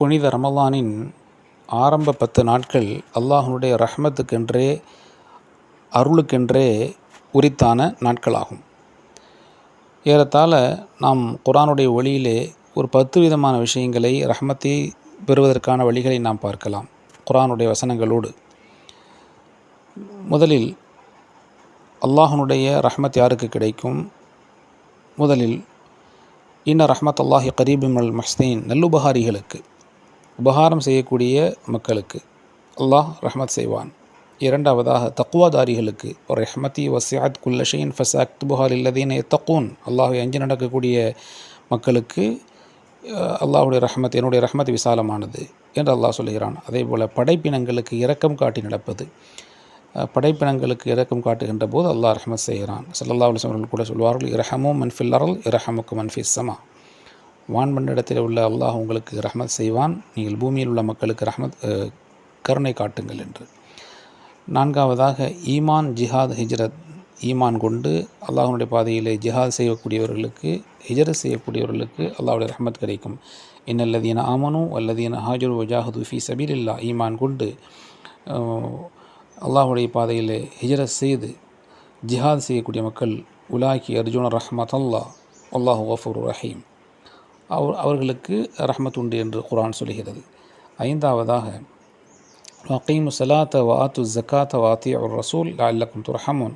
புனித ரமலானின் ஆரம்ப 10 நாட்கள் அல்லாஹ்வுடைய ரஹ்மத்துக்கென்றே அருளுக்கென்றே உரித்தான நாட்களாகும். ஏறத்தாழ நாம் குர்ஆனுடைய ஒளியிலே ஒரு 10 விதமான விஷயங்களை ரஹ்மத்தை பெறுவதற்கான வழிகளை நாம் பார்க்கலாம் குர்ஆனுடைய வசனங்களோடு. முதலில் அல்லாஹ்வுடைய ரஹ்மத் யாருக்கு கிடைக்கும்? முதலில் இன்ன ரஹ்மத் அல்லாஹி கரீபும் அல் முஹ்ஸினீன், நல்லுபகாரிகளுக்கு, உபகாரம் செய்யக்கூடிய மக்களுக்கு அல்லாஹ் ரஹ்மத் செய்வான். இரண்டாவதாக தக்குவாதாரிகளுக்கு, ஒரு ரஹ்மதி வசிஅத் குல்ல ஷைஇன் ஃபஸஅக்துபுஹா லில்லதீன யத்தகூன், அல்லாஹ்வை அஞ்சி நடக்கக்கூடிய மக்களுக்கு அல்லாஹ்வுடைய ரஹ்மத், என்னுடைய ரஹ்மத் விசாலமானது என்று அல்லாஹ் சொல்கிறான். அதே போல் படைப்பினங்களுக்கு இரக்கம் காட்டி நடப்பது, படைப்பினங்களுக்கு இரக்கம் காட்டுகின்ற போது அல்லாஹ் ரஹ்மத் செய்கிறான். ஸல்லல்லாஹு அலைஹி வஸல்லம் கூட சொல்வார்கள், இரஹமு மன் ஃபில் அர்ல் இரஹமுக்கும் மன் ஃபிஸ் ஸமா, வான்மண்ணிடத்தில் உள்ள அல்லாஹ் உங்களுக்கு ரஹ்மத் செய்வான், நீங்கள் பூமியில் உள்ள மக்களுக்கு ரஹ்மத் கருணை காட்டுங்கள் என்று. நான்காவதாக ஈமான், ஜிஹாத், ஹிஜ்ரத், ஈமான் கொண்டு அல்லாஹ்வுடைய பாதையிலே ஜிஹாத் செய்யக்கூடியவர்களுக்கு, ஹிஜ்ரத் செய்யக்கூடியவர்களுக்கு அல்லாஹ்வுடைய ரஹ்மத் கிடைக்கும். இன்னல்லதீன ஆமனு வல்லதீன ஹாஜரு வஜாஹது ஃபீ சபீலில்லாஹ், ஈமான் கொண்டு அல்லாஹ்வுடைய பாதையிலே ஹிஜ்ரத் செய்து ஜிஹாத் செய்யக்கூடிய மக்கள், உலாக்கி அர்ஜுன ரஹ்மத் அல்லாஹ் அல்லாஹு கஃபூர் ரஹீம், அவர்களுக்கு ரஹ்மத் உண்டு என்று குர்ஆன் சொல்கிறது. ஐந்தாவதாக வகீமு ஸலாத்த வ ஆத்து ஸகாத்த வ அத்தீஉர் ரசூல் லஅல்லக்கும் துர்ஹமூன்,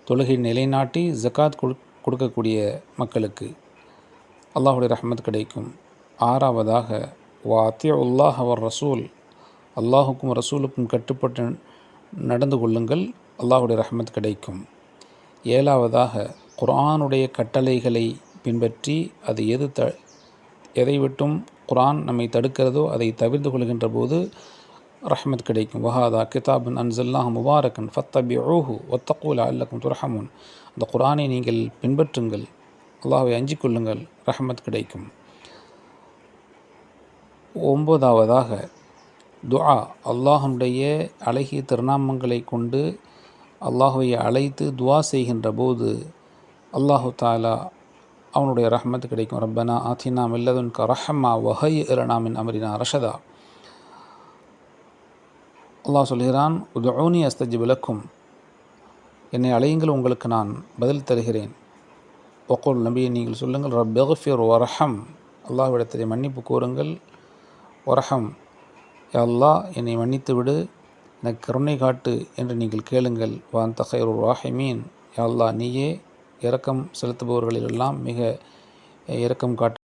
தொழுகை நிலைநாட்டி ஜக்காத் கொடுக்கக்கூடிய மக்களுக்கு அல்லாஹ்வுடைய ரஹ்மத் கிடைக்கும். ஆறாவதாக வ அத்தீஉல்லாஹ வர் ரசூல், அல்லாஹுக்கும் ரசூலுக்கும் கட்டுப்பட்டு நடந்து கொள்ளுங்கள், அல்லாஹ்வுடைய ரஹ்மத் கிடைக்கும். ஏழாவதாக குர்ஆனுடைய கட்டளைகளை பின்பற்றி அது எதை விட்டும் குர்ஆன் நம்மை தடுக்கிறதோ அதை தவிர்த்து கொள்கின்ற போது ரஹ்மத் கிடைக்கும். வஹாதா கிதாபுன் அன்ஸல்னாஹு முபாரக்கன் ஃபத்தபிஊஹு வத்தகூ லஅல்லக்கும் துர்ஹமூன், அந்த குர்ஆனை நீங்கள் பின்பற்றுங்கள், அல்லாஹ்வை அஞ்சிக் கொள்ளுங்கள், ரஹ்மத் கிடைக்கும். ஒன்பதாவதாக துஆ, அல்லாஹ்வுடைய அழகிய திருநாமங்களை கொண்டு அல்லாஹ்வை அழைத்து துஆ செய்கின்ற போது அல்லாஹு தஆலா அவனுடைய ரஹ்மத் கிடைக்கும். ரப்பனா ஆத்தினா மின் லதுன்க ரஹ்மா வஹய்யிர் லனா மின் அம்ரினா ரஷதா, அல்லாஹ் சொல்கிறான், உதுஊனி அஸ்தஜிப் லக்கும், என்னை அழையுங்கள் உங்களுக்கு நான் பதில் தருகிறேன். வக்கூல், நபியை நீங்கள் சொல்லுங்கள், ரப்பிக்ஃபிர் வர்ஹம், அல்லாஹ்விடத்திலே மன்னிப்பு கோருங்கள், வர்ஹம், யா அல்லாஹ் என்னை மன்னித்து விடு, எனக்கு கருணை காட்டு என்று நீங்கள் கேளுங்கள். வ அன்த கைருர் ராஹிமீன், யா அல்லாஹ் நீயே இரக்கம் செலுத்துபவர்களிலெல்லாம் மிக இரக்கம் காட்டு